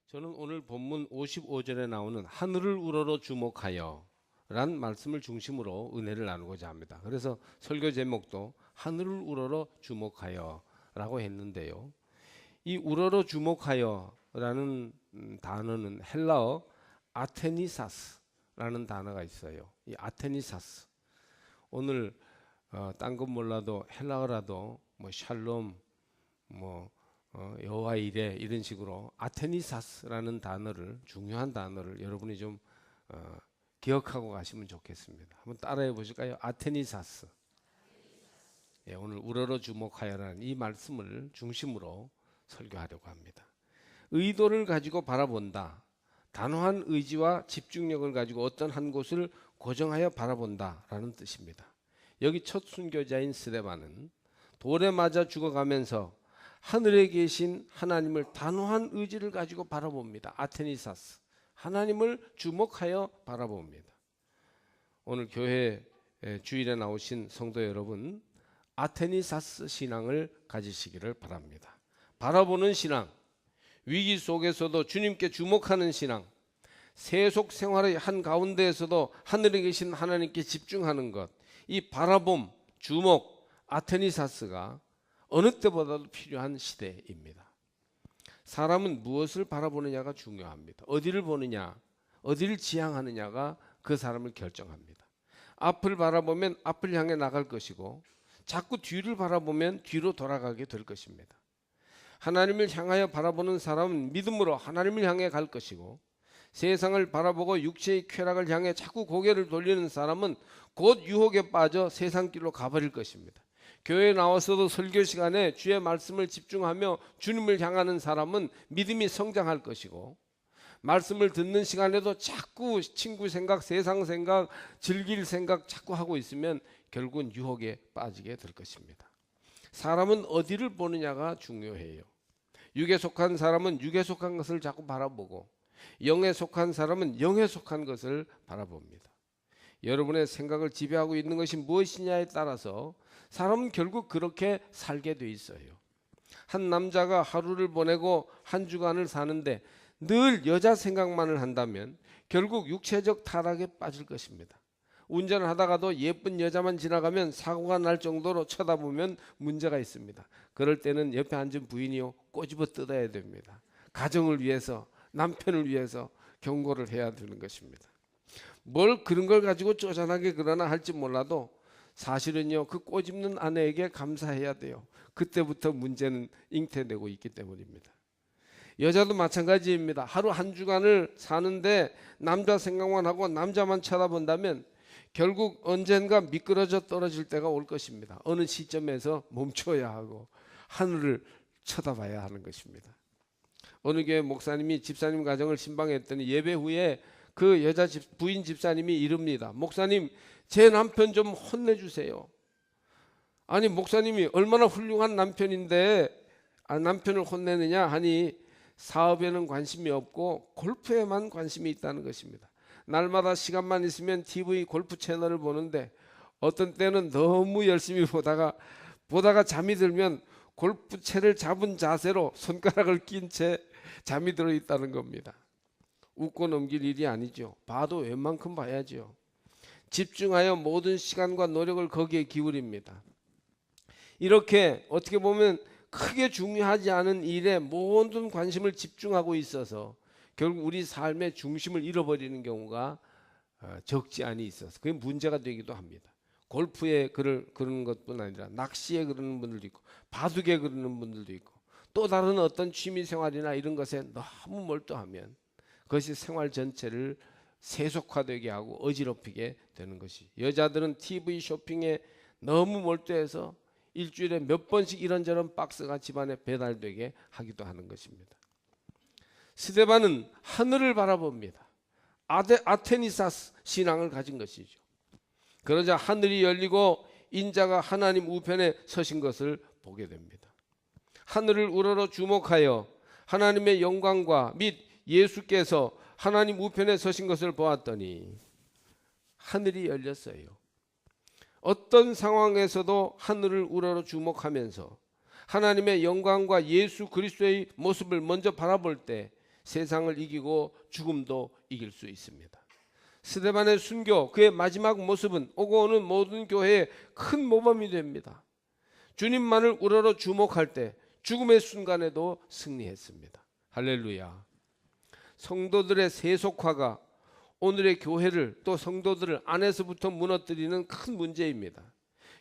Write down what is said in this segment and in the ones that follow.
저는 오늘 본문 55절에 나오는 하늘을 우러러 주목하여 라는 말씀을 중심으로 은혜를 나누고자 합니다. 그래서 설교 제목도 하늘을 우러러 주목하여 라고 했는데요. 이 우러러 주목하여 라는 단어는 헬라어 아테니사스라는 단어가 있어요. 이 아테니사스, 오늘 딴 건 몰라도 헬라어라도 뭐 샬롬, 뭐 여호와 이레 이런 식으로 아테니사스라는 단어를, 중요한 단어를 여러분이 좀 기억하고 가시면 좋겠습니다. 한번 따라해 보실까요? 아테니사스. 예, 오늘 우러러 주목하여라는 이 말씀을 중심으로 설교하려고 합니다. 의도를 가지고 바라본다. 단호한 의지와 집중력을 가지고 어떤 한 곳을 고정하여 바라본다라는 뜻입니다. 여기 첫 순교자인 스데반은 돌에 맞아 죽어가면서 하늘에 계신 하나님을 단호한 의지를 가지고 바라봅니다. 아테니사스, 하나님을 주목하여 바라봅니다. 오늘 교회 주일에 나오신 성도 여러분, 아테니사스 신앙을 가지시기를 바랍니다. 바라보는 신앙, 위기 속에서도 주님께 주목하는 신앙, 세속 생활의 한가운데에서도 하늘에 계신 하나님께 집중하는 것, 이 바라봄, 주목, 아테니사스가 어느 때보다도 필요한 시대입니다. 사람은 무엇을 바라보느냐가 중요합니다. 어디를 보느냐, 어디를 지향하느냐가 그 사람을 결정합니다. 앞을 바라보면 앞을 향해 나갈 것이고, 자꾸 뒤를 바라보면 뒤로 돌아가게 될 것입니다. 하나님을 향하여 바라보는 사람은 믿음으로 하나님을 향해 갈 것이고, 세상을 바라보고 육체의 쾌락을 향해 자꾸 고개를 돌리는 사람은 곧 유혹에 빠져 세상 길로 가버릴 것입니다. 교회에 나와서도 설교 시간에 주의 말씀을 집중하며 주님을 향하는 사람은 믿음이 성장할 것이고, 말씀을 듣는 시간에도 자꾸 친구 생각, 세상 생각, 즐길 생각 자꾸 하고 있으면 결국은 유혹에 빠지게 될 것입니다. 사람은 어디를 보느냐가 중요해요. 육에 속한 사람은 육에 속한 것을 자꾸 바라보고, 영에 속한 사람은 영에 속한 것을 바라봅니다. 여러분의 생각을 지배하고 있는 것이 무엇이냐에 따라서 사람은 결국 그렇게 살게 돼 있어요. 한 남자가 하루를 보내고 한 주간을 사는데 늘 여자 생각만을 한다면 결국 육체적 타락에 빠질 것입니다. 운전을 하다가도 예쁜 여자만 지나가면 사고가 날 정도로 쳐다보면 문제가 있습니다. 그럴 때는 옆에 앉은 부인이요, 꼬집어 뜯어야 됩니다. 가정을 위해서, 남편을 위해서 경고를 해야 되는 것입니다. 뭘 그런 걸 가지고 쪼잔하게 그러나 할지 몰라도 사실은요, 그 꼬집는 아내에게 감사해야 돼요. 그때부터 문제는 잉태되고 있기 때문입니다. 여자도 마찬가지입니다. 하루 한 주간을 사는데 남자 생각만 하고 남자만 쳐다본다면 결국 언젠가 미끄러져 떨어질 때가 올 것입니다. 어느 시점에서 멈춰야 하고 하늘을 쳐다봐야 하는 것입니다. 어느 교회 목사님이 집사님 가정을 신방했더니 예배 후에 그 여자 부인 집사님이 이릅니다. 목사님, 제 남편 좀 혼내주세요. 아니, 목사님이 얼마나 훌륭한 남편인데 남편을 혼내느냐 하니 사업에는 관심이 없고 골프에만 관심이 있다는 것입니다. 날마다 시간만 있으면 TV 골프 채널을 보는데 어떤 때는 너무 열심히 보다가 잠이 들면 골프채를 잡은 자세로 손가락을 낀 채 잠이 들어 있다는 겁니다. 웃고 넘길 일이 아니죠. 봐도 웬만큼 봐야죠. 집중하여 모든 시간과 노력을 거기에 기울입니다. 이렇게 어떻게 보면 크게 중요하지 않은 일에 모든 관심을 집중하고 있어서 결국 우리 삶의 중심을 잃어버리는 경우가 적지 않이 있어서 그게 문제가 되기도 합니다. 골프에 그러는 것뿐 아니라 낚시에 그러는 분들도 있고, 바둑에 그러는 분들도 있고, 또 다른 어떤 취미생활이나 이런 것에 너무 몰두하면 그것이 생활 전체를 세속화되게 하고 어지럽히게 되는 것이, 여자들은 TV 쇼핑에 너무 몰두해서 일주일에 몇 번씩 이런저런 박스가 집안에 배달되게 하기도 하는 것입니다. 스데반은 하늘을 바라봅니다. 아테니사스 신앙을 가진 것이죠. 그러자 하늘이 열리고 인자가 하나님 우편에 서신 것을 보게 됩니다. 하늘을 우러러 주목하여 하나님의 영광과 및 예수께서 하나님 우편에 서신 것을 보았더니 하늘이 열렸어요. 어떤 상황에서도 하늘을 우러러 주목하면서 하나님의 영광과 예수 그리스도의 모습을 먼저 바라볼 때 세상을 이기고 죽음도 이길 수 있습니다. 스데반의 순교, 그의 마지막 모습은 오고 오는 모든 교회의 큰 모범이 됩니다. 주님만을 우러러 주목할 때 죽음의 순간에도 승리했습니다. 할렐루야. 성도들의 세속화가 오늘의 교회를 또 성도들을 안에서부터 무너뜨리는 큰 문제입니다.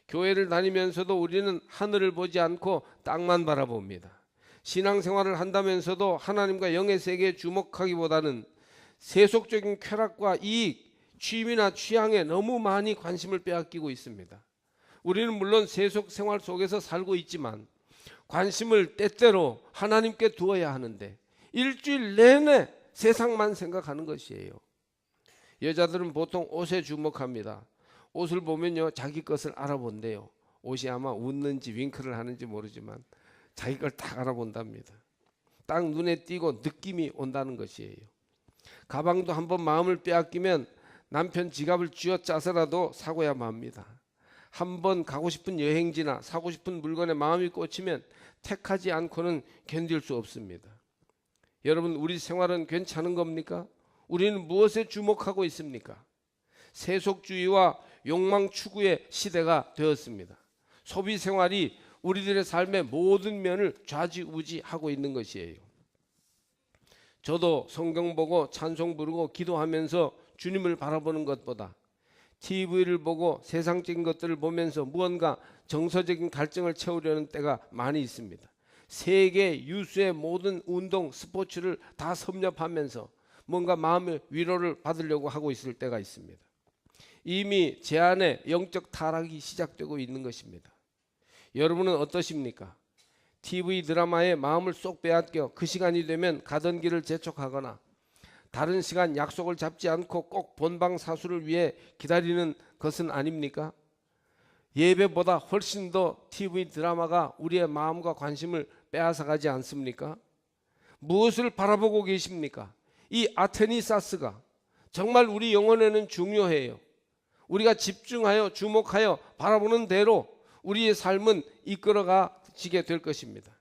교회를 다니면서도 우리는 하늘을 보지 않고 땅만 바라봅니다. 신앙생활을 한다면서도 하나님과 영의 세계에 주목하기보다는 세속적인 쾌락과 이익, 취미나 취향에 너무 많이 관심을 빼앗기고 있습니다. 우리는 물론 세속 생활 속에서 살고 있지만 관심을 때때로 하나님께 두어야 하는데 일주일 내내 세상만 생각하는 것이에요. 여자들은 보통 옷에 주목합니다. 옷을 보면요, 자기 것을 알아본대요. 옷이 아마 웃는지 윙크를 하는지 모르지만 자기 걸 딱 알아본답니다. 딱 눈에 띄고 느낌이 온다는 것이에요. 가방도 한번 마음을 빼앗기면 남편 지갑을 쥐어짜서라도 사고야 맙니다. 한번 가고 싶은 여행지나 사고 싶은 물건에 마음이 꽂히면 택하지 않고는 견딜 수 없습니다. 여러분, 우리 생활은 괜찮은 겁니까? 우리는 무엇에 주목하고 있습니까? 세속주의와 욕망 추구의 시대가 되었습니다. 소비 생활이 우리들의 삶의 모든 면을 좌지우지하고 있는 것이에요. 저도 성경 보고 찬송 부르고 기도하면서 주님을 바라보는 것보다 TV를 보고 세상적인 것들을 보면서 무언가 정서적인 갈증을 채우려는 때가 많이 있습니다. 세계 유수의 모든 운동, 스포츠를 다 섭렵하면서 뭔가 마음의 위로를 받으려고 하고 있을 때가 있습니다. 이미 제 안에 영적 타락이 시작되고 있는 것입니다. 여러분은 어떠십니까? TV 드라마에 마음을 쏙 빼앗겨 그 시간이 되면 가던 길을 재촉하거나 다른 시간 약속을 잡지 않고 꼭 본방 사수를 위해 기다리는 것은 아닙니까? 예배보다 훨씬 더 TV 드라마가 우리의 마음과 관심을 빼앗아가지 않습니까? 무엇을 바라보고 계십니까? 이 아테니사스가 정말 우리 영혼에는 중요해요. 우리가 집중하여 주목하여 바라보는 대로 우리의 삶은 이끌어가지게 될 것입니다.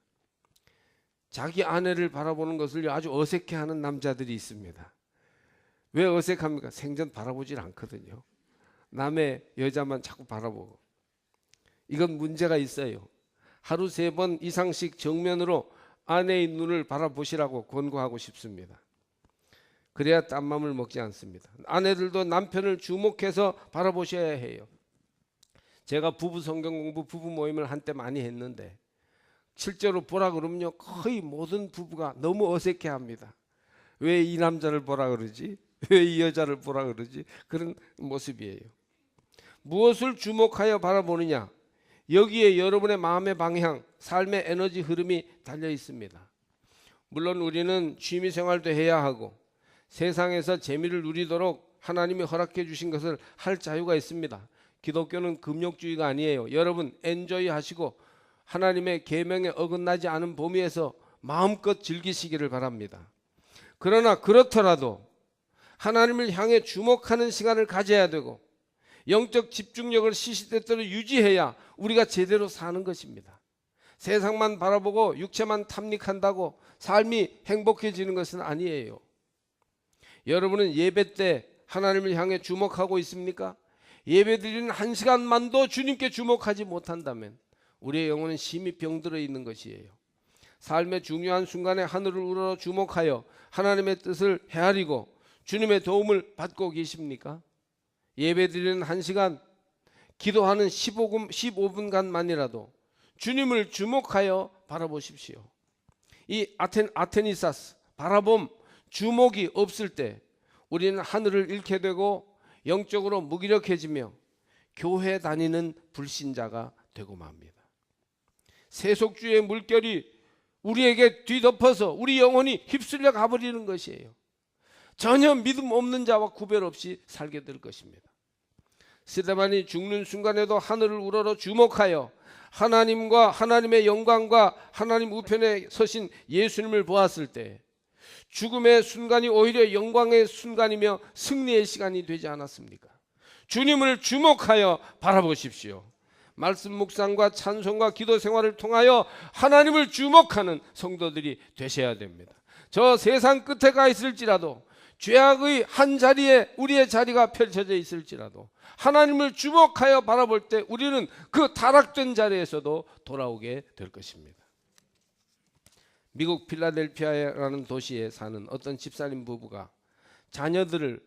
자기 아내를 바라보는 것을 아주 어색해하는 남자들이 있습니다. 왜 어색합니까? 생전 바라보질 않거든요. 남의 여자만 자꾸 바라보고. 이건 문제가 있어요. 하루 3번 이상씩 정면으로 아내의 눈을 바라보시라고 권고하고 싶습니다. 그래야 딴맘을 먹지 않습니다. 아내들도 남편을 주목해서 바라보셔야 해요. 제가 부부 성경 공부 부부 모임을 한때 많이 했는데 실제로 보라 그러면요, 거의 모든 부부가 너무 어색해합니다. 왜 이 남자를 보라 그러지? 왜 이 여자를 보라 그러지? 그런 모습이에요. 무엇을 주목하여 바라보느냐? 여기에 여러분의 마음의 방향, 삶의 에너지 흐름이 달려 있습니다. 물론 우리는 취미 생활도 해야 하고 세상에서 재미를 누리도록 하나님이 허락해 주신 것을 할 자유가 있습니다. 기독교는 금욕주의가 아니에요. 여러분 엔조이 하시고 하나님의 계명에 어긋나지 않은 범위에서 마음껏 즐기시기를 바랍니다. 그러나 그렇더라도 하나님을 향해 주목하는 시간을 가져야 되고 영적 집중력을 시시때때로 유지해야 우리가 제대로 사는 것입니다. 세상만 바라보고 육체만 탐닉한다고 삶이 행복해지는 것은 아니에요. 여러분은 예배 때 하나님을 향해 주목하고 있습니까? 예배 드리는 1시간만도 주님께 주목하지 못한다면 우리의 영혼은 심히 병들어 있는 것이에요. 삶의 중요한 순간에 하늘을 우러러 주목하여 하나님의 뜻을 헤아리고 주님의 도움을 받고 계십니까? 예배 드리는 1시간, 기도하는 15분간만이라도 주님을 주목하여 바라보십시오. 이 아테니사스, 바라봄, 주목이 없을 때 우리는 하늘을 잃게 되고 영적으로 무기력해지며 교회 다니는 불신자가 되고 맙니다. 세속주의의 물결이 우리에게 뒤덮어서 우리 영혼이 휩쓸려 가버리는 것이에요. 전혀 믿음 없는 자와 구별 없이 살게 될 것입니다. 스데반이 죽는 순간에도 하늘을 우러러 주목하여 하나님과 하나님의 영광과 하나님 우편에 서신 예수님을 보았을 때 죽음의 순간이 오히려 영광의 순간이며 승리의 시간이 되지 않았습니까? 주님을 주목하여 바라보십시오. 말씀 묵상과 찬송과 기도 생활을 통하여 하나님을 주목하는 성도들이 되셔야 됩니다. 저 세상 끝에 가 있을지라도, 죄악의 한 자리에 우리의 자리가 펼쳐져 있을지라도 하나님을 주목하여 바라볼 때 우리는 그 타락된 자리에서도 돌아오게 될 것입니다. 미국 필라델피아라는 도시에 사는 어떤 집사님 부부가 자녀들을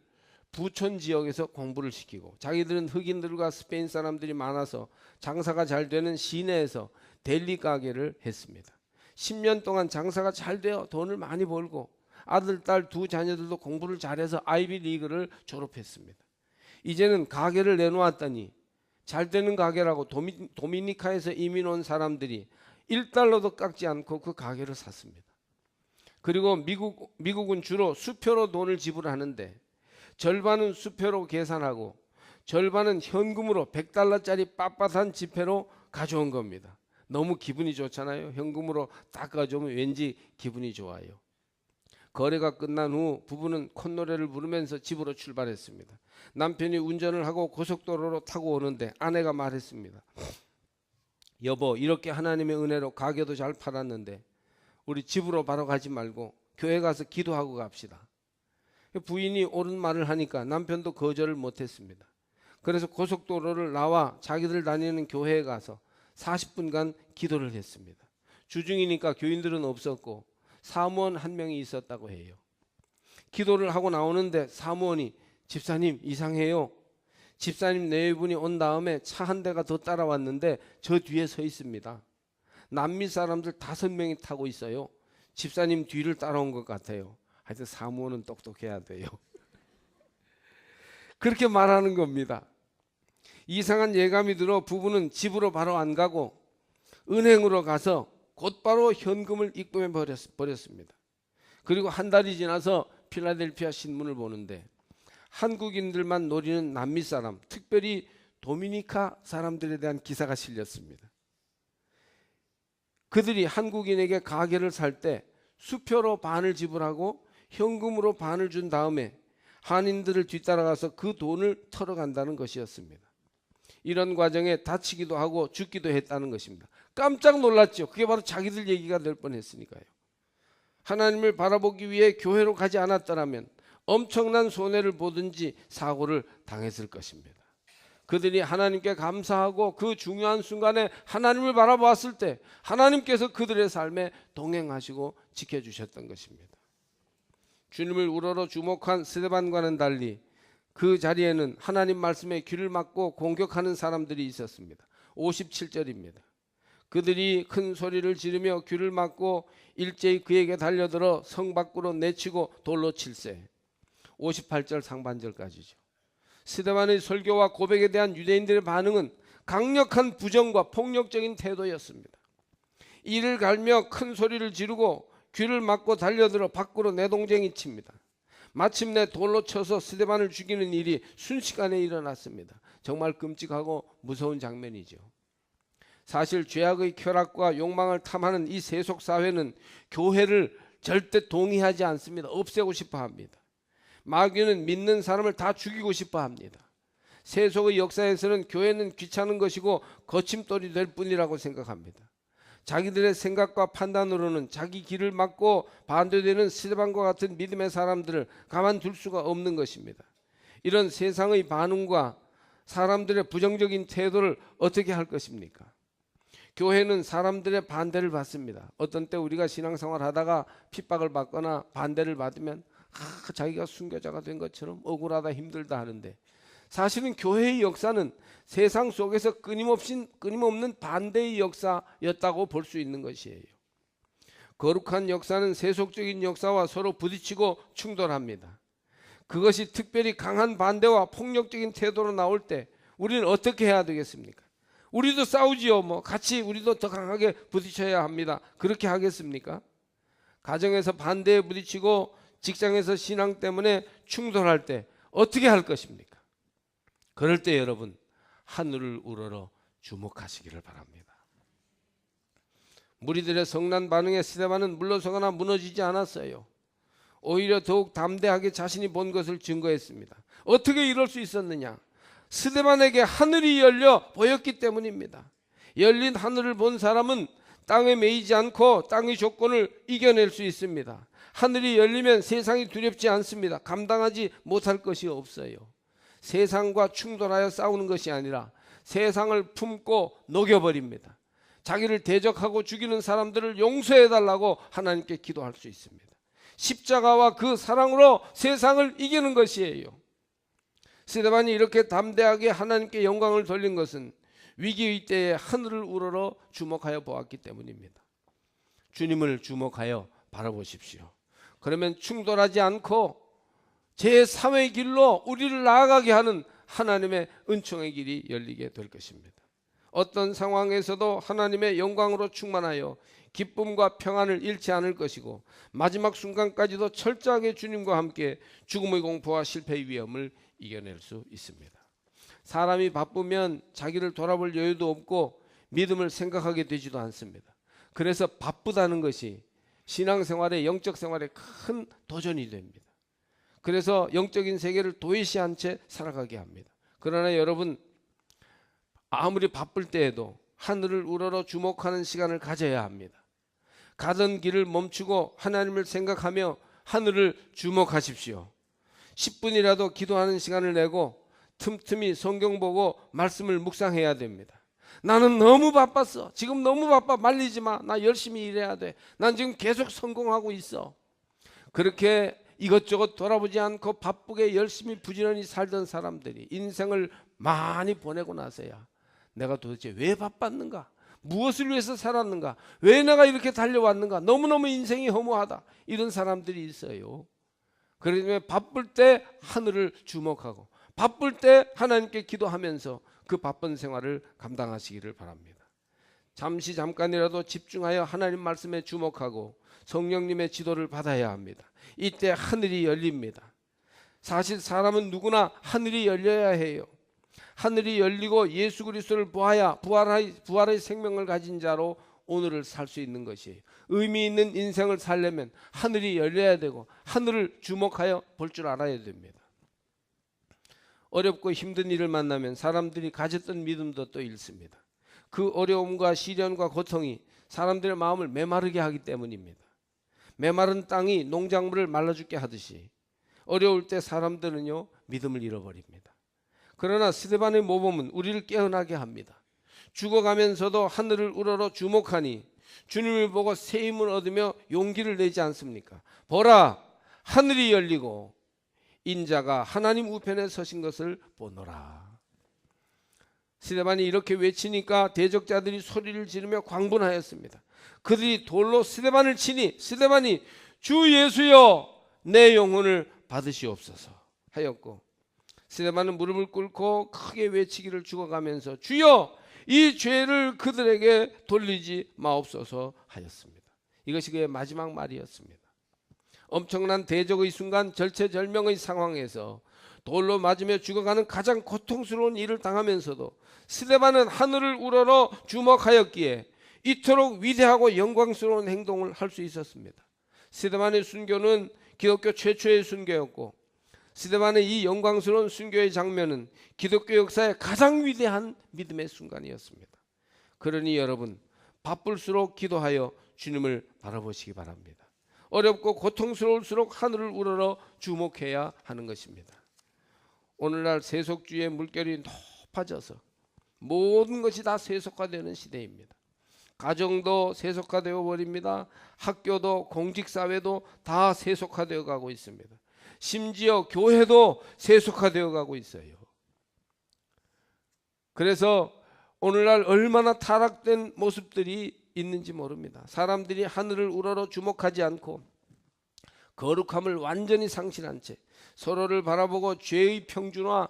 부촌 지역에서 공부를 시키고, 자기들은 흑인들과 스페인 사람들이 많아서 장사가 잘 되는 시내에서 델리 가게를 했습니다. 10년 동안 장사가 잘 되어 돈을 많이 벌고 아들, 딸 두 자녀들도 공부를 잘해서 아이비 리그를 졸업했습니다. 이제는 가게를 내놓았더니 잘 되는 가게라고 도미니카에서 이민 온 사람들이 $1도 깎지 않고 그 가게를 샀습니다. 그리고 미국은 주로 수표로 돈을 지불하는데 절반은 수표로 계산하고 절반은 현금으로 $100짜리 빳빳한 지폐로 가져온 겁니다. 너무 기분이 좋잖아요. 현금으로 딱 가져오면 왠지 기분이 좋아요. 거래가 끝난 후 부부는 콧노래를 부르면서 집으로 출발했습니다. 남편이 운전을 하고 고속도로로 타고 오는데 아내가 말했습니다. 여보, 이렇게 하나님의 은혜로 가게도 잘 팔았는데 우리 집으로 바로 가지 말고 교회 가서 기도하고 갑시다. 부인이 옳은 말을 하니까 남편도 거절을 못했습니다. 그래서 고속도로를 나와 자기들 다니는 교회에 가서 40분간 기도를 했습니다. 주중이니까 교인들은 없었고 사무원 한 명이 있었다고 해요. 기도를 하고 나오는데 사무원이 집사님 이상해요. 집사님 내외분이 온 다음에 차 한 대가 더 따라왔는데 저 뒤에 서 있습니다. 남미 사람들 5명이 타고 있어요. 집사님 뒤를 따라온 것 같아요. 하여튼 사무원은 똑똑해야 돼요. 그렇게 말하는 겁니다. 이상한 예감이 들어 부부는 집으로 바로 안 가고 은행으로 가서 곧바로 현금을 입금해 버렸습니다. 그리고 한 달이 지나서 필라델피아 신문을 보는데 한국인들만 노리는 남미 사람, 특별히 도미니카 사람들에 대한 기사가 실렸습니다. 그들이 한국인에게 가게를 살 때 수표로 반을 지불하고 현금으로 반을 준 다음에 한인들을 뒤따라가서 그 돈을 털어간다는 것이었습니다. 이런 과정에 다치기도 하고 죽기도 했다는 것입니다. 깜짝 놀랐죠. 그게 바로 자기들 얘기가 될 뻔했으니까요. 하나님을 바라보기 위해 교회로 가지 않았더라면 엄청난 손해를 보든지 사고를 당했을 것입니다. 그들이 하나님께 감사하고 그 중요한 순간에 하나님을 바라보았을 때 하나님께서 그들의 삶에 동행하시고 지켜주셨던 것입니다. 주님을 우러러 주목한 스데반과는 달리 그 자리에는 하나님 말씀에 귀를 막고 공격하는 사람들이 있었습니다. 57절입니다. 그들이 큰 소리를 지르며 귀를 막고 일제히 그에게 달려들어 성 밖으로 내치고 돌로 칠세. 58절 상반절까지죠. 스데반의 설교와 고백에 대한 유대인들의 반응은 강력한 부정과 폭력적인 태도였습니다. 이를 갈며 큰 소리를 지르고 귀를 막고 달려들어 밖으로 내동쟁이 칩니다. 마침내 돌로 쳐서 스데반을 죽이는 일이 순식간에 일어났습니다. 정말 끔찍하고 무서운 장면이죠. 사실 죄악의 쾌락과 욕망을 탐하는 이 세속 사회는 교회를 절대 동의하지 않습니다. 없애고 싶어 합니다. 마귀는 믿는 사람을 다 죽이고 싶어 합니다. 세속의 역사에서는 교회는 귀찮은 것이고 거침돌이 될 뿐이라고 생각합니다. 자기들의 생각과 판단으로는 자기 길을 막고 반대되는 스데반과 같은 믿음의 사람들을 가만둘 수가 없는 것입니다. 이런 세상의 반응과 사람들의 부정적인 태도를 어떻게 할 것입니까? 교회는 사람들의 반대를 받습니다. 어떤 때 우리가 신앙생활 하다가 핍박을 받거나 반대를 받으면 자기가 순교자가 된 것처럼 억울하다 힘들다 하는데, 사실은 교회의 역사는 세상 속에서 끊임없는 반대의 역사였다고 볼 수 있는 것이에요. 거룩한 역사는 세속적인 역사와 서로 부딪히고 충돌합니다. 그것이 특별히 강한 반대와 폭력적인 태도로 나올 때 우리는 어떻게 해야 되겠습니까? 우리도 싸우지요. 같이 우리도 더 강하게 부딪혀야 합니다. 그렇게 하겠습니까? 가정에서 반대에 부딪히고 직장에서 신앙 때문에 충돌할 때 어떻게 할 것입니까? 그럴 때 여러분, 하늘을 우러러 주목하시기를 바랍니다. 무리들의 성난 반응에 스데반은 물러서거나 무너지지 않았어요. 오히려 더욱 담대하게 자신이 본 것을 증거했습니다. 어떻게 이럴 수 있었느냐? 스데반에게 하늘이 열려 보였기 때문입니다. 열린 하늘을 본 사람은 땅에 매이지 않고 땅의 조건을 이겨낼 수 있습니다. 하늘이 열리면 세상이 두렵지 않습니다. 감당하지 못할 것이 없어요. 세상과 충돌하여 싸우는 것이 아니라 세상을 품고 녹여버립니다. 자기를 대적하고 죽이는 사람들을 용서해달라고 하나님께 기도할 수 있습니다. 십자가와 그 사랑으로 세상을 이기는 것이에요. 스데반이 이렇게 담대하게 하나님께 영광을 돌린 것은 위기의 때에 하늘을 우러러 주목하여 보았기 때문입니다. 주님을 주목하여 바라보십시오. 그러면 충돌하지 않고 제3의 길로 우리를 나아가게 하는 하나님의 은총의 길이 열리게 될 것입니다. 어떤 상황에서도 하나님의 영광으로 충만하여 기쁨과 평안을 잃지 않을 것이고 마지막 순간까지도 철저하게 주님과 함께 죽음의 공포와 실패의 위험을 이겨낼 수 있습니다. 사람이 바쁘면 자기를 돌아볼 여유도 없고 믿음을 생각하게 되지도 않습니다. 그래서 바쁘다는 것이 신앙생활의 영적 생활에 큰 도전이 됩니다. 그래서 영적인 세계를 도외시한 채 살아가게 합니다. 그러나 여러분, 아무리 바쁠 때에도 하늘을 우러러 주목하는 시간을 가져야 합니다. 가던 길을 멈추고 하나님을 생각하며 하늘을 주목하십시오. 10분이라도 기도하는 시간을 내고 틈틈이 성경 보고 말씀을 묵상해야 됩니다. 나는 너무 바빴어. 지금 너무 바빠. 말리지 마. 나 열심히 일해야 돼. 난 지금 계속 성공하고 있어. 그렇게 이것저것 돌아보지 않고 바쁘게 열심히 부지런히 살던 사람들이 인생을 많이 보내고 나서야 내가 도대체 왜 바빴는가? 무엇을 위해서 살았는가? 왜 내가 이렇게 달려왔는가? 너무너무 인생이 허무하다. 이런 사람들이 있어요. 그렇기 때문에 바쁠 때 하늘을 주목하고 바쁠 때 하나님께 기도하면서 그 바쁜 생활을 감당하시기를 바랍니다. 잠깐이라도 집중하여 하나님 말씀에 주목하고 성령님의 지도를 받아야 합니다. 이때 하늘이 열립니다. 사실 사람은 누구나 하늘이 열려야 해요. 하늘이 열리고 예수 그리스도를 보아야 부활의 생명을 가진 자로 오늘을 살 수 있는 것이에요. 의미 있는 인생을 살려면 하늘이 열려야 되고 하늘을 주목하여 볼 줄 알아야 됩니다. 어렵고 힘든 일을 만나면 사람들이 가졌던 믿음도 또 잃습니다. 그 어려움과 시련과 고통이 사람들의 마음을 메마르게 하기 때문입니다. 메마른 땅이 농작물을 말라 죽게 하듯이 어려울 때 사람들은요 믿음을 잃어버립니다. 그러나 스데반의 모범은 우리를 깨어나게 합니다. 죽어가면서도 하늘을 우러러 주목하니 주님을 보고 새 힘을 얻으며 용기를 내지 않습니까? 보라, 하늘이 열리고 인자가 하나님 우편에 서신 것을 보노라. 스데반이 이렇게 외치니까 대적자들이 소리를 지르며 광분하였습니다. 그들이 돌로 스데반을 치니 스데반이 주 예수여 내 영혼을 받으시옵소서 하였고, 스데반은 무릎을 꿇고 크게 외치기를 죽어가면서 주여 이 죄를 그들에게 돌리지 마옵소서 하였습니다. 이것이 그의 마지막 말이었습니다. 엄청난 대적의 순간, 절체절명의 상황에서 돌로 맞으며 죽어가는 가장 고통스러운 일을 당하면서도 스데반은 하늘을 우러러 주목하였기에 이토록 위대하고 영광스러운 행동을 할 수 있었습니다. 스데반의 순교는 기독교 최초의 순교였고, 스데반의 이 영광스러운 순교의 장면은 기독교 역사의 가장 위대한 믿음의 순간이었습니다. 그러니 여러분, 바쁠수록 기도하여 주님을 바라보시기 바랍니다. 어렵고 고통스러울수록 하늘을 우러러 주목해야 하는 것입니다. 오늘날 세속주의의 물결이 높아져서 모든 것이 다 세속화되는 시대입니다. 가정도 세속화되어 버립니다. 학교도 공직사회도 다 세속화되어 가고 있습니다. 심지어 교회도 세속화되어 가고 있어요. 그래서 오늘날 얼마나 타락된 모습들이 있는지 모릅니다. 사람들이 하늘을 우러러 주목하지 않고 거룩함을 완전히 상실한 채 서로를 바라보고 죄의 평준화,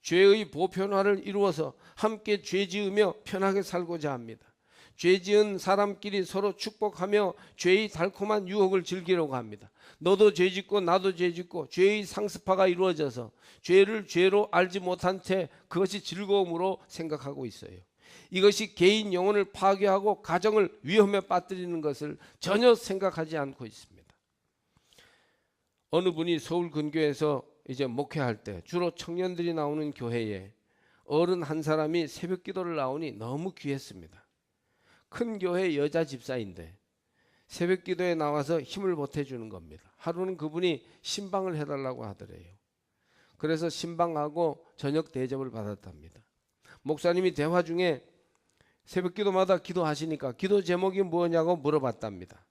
죄의 보편화를 이루어서 함께 죄 지으며 편하게 살고자 합니다. 죄 지은 사람끼리 서로 축복하며 죄의 달콤한 유혹을 즐기려고 합니다. 너도 죄 짓고 나도 죄 짓고 죄의 상습화가 이루어져서 죄를 죄로 알지 못한 채 그것이 즐거움으로 생각하고 있어요. 이것이 개인 영혼을 파괴하고 가정을 위험에 빠뜨리는 것을 전혀 생각하지 않고 있습니다. 어느 분이 서울 근교에서 이제 목회할 때 주로 청년들이 나오는 교회에 어른 한 사람이 새벽 기도를 나오니 너무 귀했습니다. 큰 교회 여자 집사인데 새벽 기도에 나와서 힘을 보태주는 겁니다. 하루는 그분이 신방을 해달라고 하더래요. 그래서 신방하고 저녁 대접을 받았답니다. 목사님이 대화 중에 새벽 기도마다 기도하시니까 기도 제목이 뭐냐고 물어봤답니다.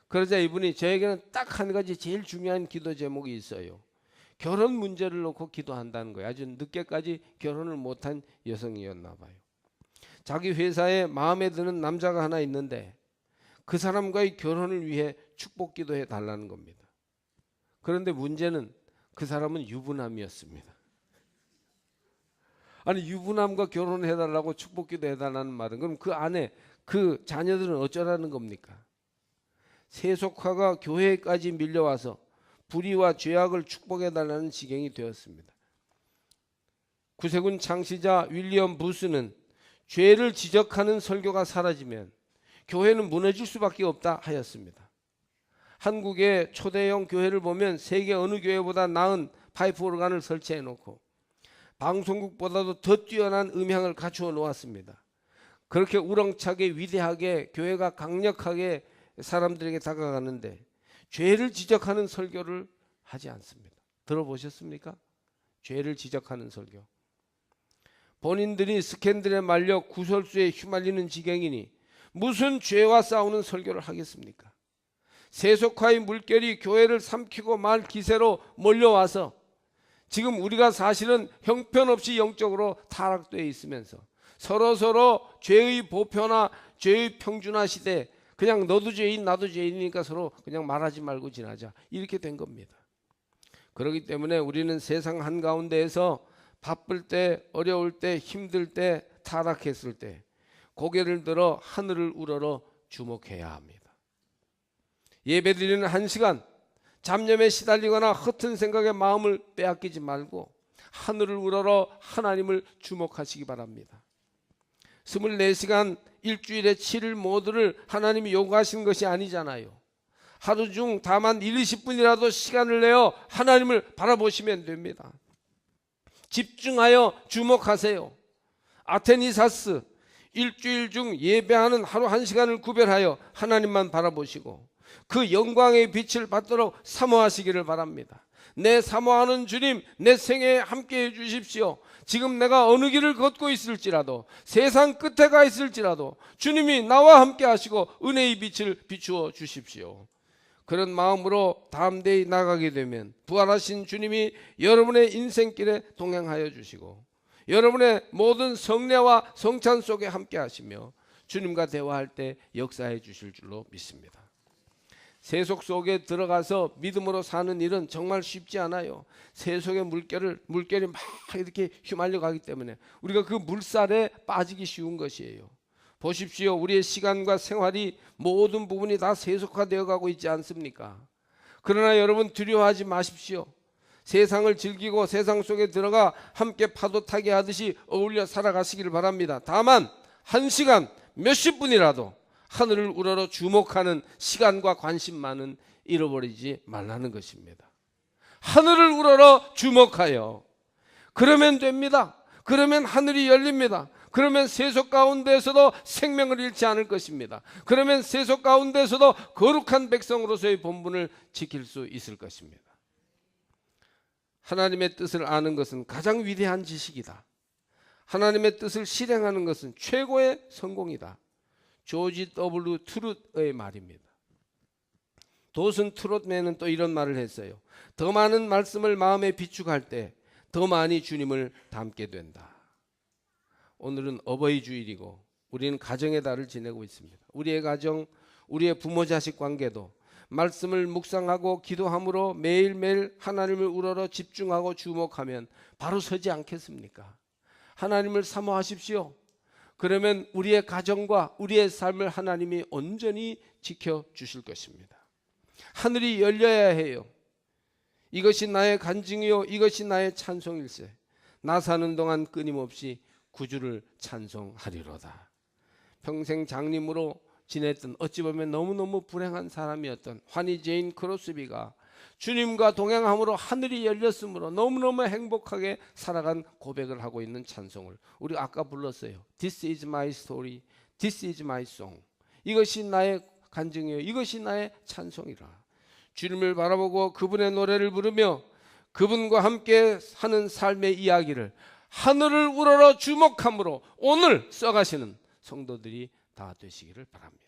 그러자 이분이 저에게는 딱 한 가지 제일 중요한 기도 제목이 있어요. 결혼 문제를 놓고 기도한다는 거예요. 아주 늦게까지 결혼을 못한 여성이었나 봐요. 자기 회사에 마음에 드는 남자가 하나 있는데 그 사람과의 결혼을 위해 축복 기도해 달라는 겁니다. 그런데 문제는 그 사람은 유부남이었습니다. 아니 유부남과 결혼해 달라고 축복 기도해 달라는 말은 그럼 그 안에 그 자녀들은 어쩌라는 겁니까? 세속화가 교회까지 밀려와서 불의와 죄악을 축복해 달라는 지경이 되었습니다. 구세군 창시자 윌리엄 부스는 죄를 지적하는 설교가 사라지면 교회는 무너질 수밖에 없다 하였습니다. 한국의 초대형 교회를 보면 세계 어느 교회보다 나은 파이프 오르간을 설치해 놓고 방송국보다도 더 뛰어난 음향을 갖추어 놓았습니다. 그렇게 우렁차게 위대하게 교회가 강력하게 사람들에게 다가가는데 죄를 지적하는 설교를 하지 않습니다. 들어보셨습니까? 죄를 지적하는 설교. 본인들이 스캔들에 말려 구설수에 휘말리는 지경이니 무슨 죄와 싸우는 설교를 하겠습니까? 세속화의 물결이 교회를 삼키고 말 기세로 몰려와서 지금 우리가 사실은 형편없이 영적으로 타락되어 있으면서 서로 죄의 보편화, 죄의 평준화 시대 그냥 너도 죄인 나도 죄인이니까 서로 그냥 말하지 말고 지나자 이렇게 된 겁니다. 그렇기 때문에 우리는 세상 한가운데에서 바쁠 때 어려울 때 힘들 때 타락했을 때 고개를 들어 하늘을 우러러 주목해야 합니다. 예배드리는 1시간 잡념에 시달리거나 허튼 생각에 마음을 빼앗기지 말고 하늘을 우러러 하나님을 주목하시기 바랍니다. 24시간 일주일에 7일 모두를 하나님이 요구하신 것이 아니잖아요. 하루 중 다만 1, 20분이라도 시간을 내어 하나님을 바라보시면 됩니다. 집중하여 주목하세요. 아테니사스 일주일 중 예배하는 하루 1시간을 구별하여 하나님만 바라보시고 그 영광의 빛을 받도록 사모하시기를 바랍니다. 내 사모하는 주님, 내 생애에 함께해 주십시오. 지금 내가 어느 길을 걷고 있을지라도 세상 끝에 가 있을지라도 주님이 나와 함께 하시고 은혜의 빛을 비추어 주십시오. 그런 마음으로 다음 대에 나가게 되면 부활하신 주님이 여러분의 인생길에 동행하여 주시고 여러분의 모든 성례와 성찬 속에 함께 하시며 주님과 대화할 때 역사해 주실 줄로 믿습니다. 세속 속에 들어가서 믿음으로 사는 일은 정말 쉽지 않아요. 세속의 물결이 막 이렇게 휘말려 가기 때문에 우리가 그 물살에 빠지기 쉬운 것이에요. 보십시오. 우리의 시간과 생활이 모든 부분이 다 세속화되어 가고 있지 않습니까? 그러나 여러분 두려워하지 마십시오. 세상을 즐기고 세상 속에 들어가 함께 파도 타기 하듯이 어울려 살아가시기를 바랍니다. 다만 1시간 몇십 분이라도 하늘을 우러러 주목하는 시간과 관심만은 잃어버리지 말라는 것입니다. 하늘을 우러러 주목하여 그러면 됩니다. 그러면 하늘이 열립니다. 그러면 세속 가운데에서도 생명을 잃지 않을 것입니다. 그러면 세속 가운데에서도 거룩한 백성으로서의 본분을 지킬 수 있을 것입니다. 하나님의 뜻을 아는 것은 가장 위대한 지식이다. 하나님의 뜻을 실행하는 것은 최고의 성공이다. 조지 W. 트룻의 말입니다. 도슨 트롯맨은 또 이런 말을 했어요. 더 많은 말씀을 마음에 비축할 때 더 많이 주님을 닮게 된다. 오늘은 어버이 주일이고 우리는 가정의 달을 지내고 있습니다. 우리의 가정, 우리의 부모 자식 관계도 말씀을 묵상하고 기도함으로 매일매일 하나님을 우러러 집중하고 주목하면 바로 서지 않겠습니까? 하나님을 사모하십시오. 그러면 우리의 가정과 우리의 삶을 하나님이 온전히 지켜주실 것입니다. 하늘이 열려야 해요. 이것이 나의 간증이요 이것이 나의 찬송일세. 나 사는 동안 끊임없이 구주를 찬송하리로다. 평생 장님으로 지냈던 어찌 보면 너무너무 불행한 사람이었던 환희 제인 크로스비가 주님과 동행함으로 하늘이 열렸으므로 너무너무 행복하게 살아간 고백을 하고 있는 찬송을 우리 아까 불렀어요. This is my story. This is my song. 이것이 나의 간증이요, 이것이 나의 찬송이라. 주님을 바라보고 그분의 노래를 부르며 그분과 함께 하는 삶의 이야기를 하늘을 우러러 주목함으로 오늘 써가시는 성도들이 다 되시기를 바랍니다.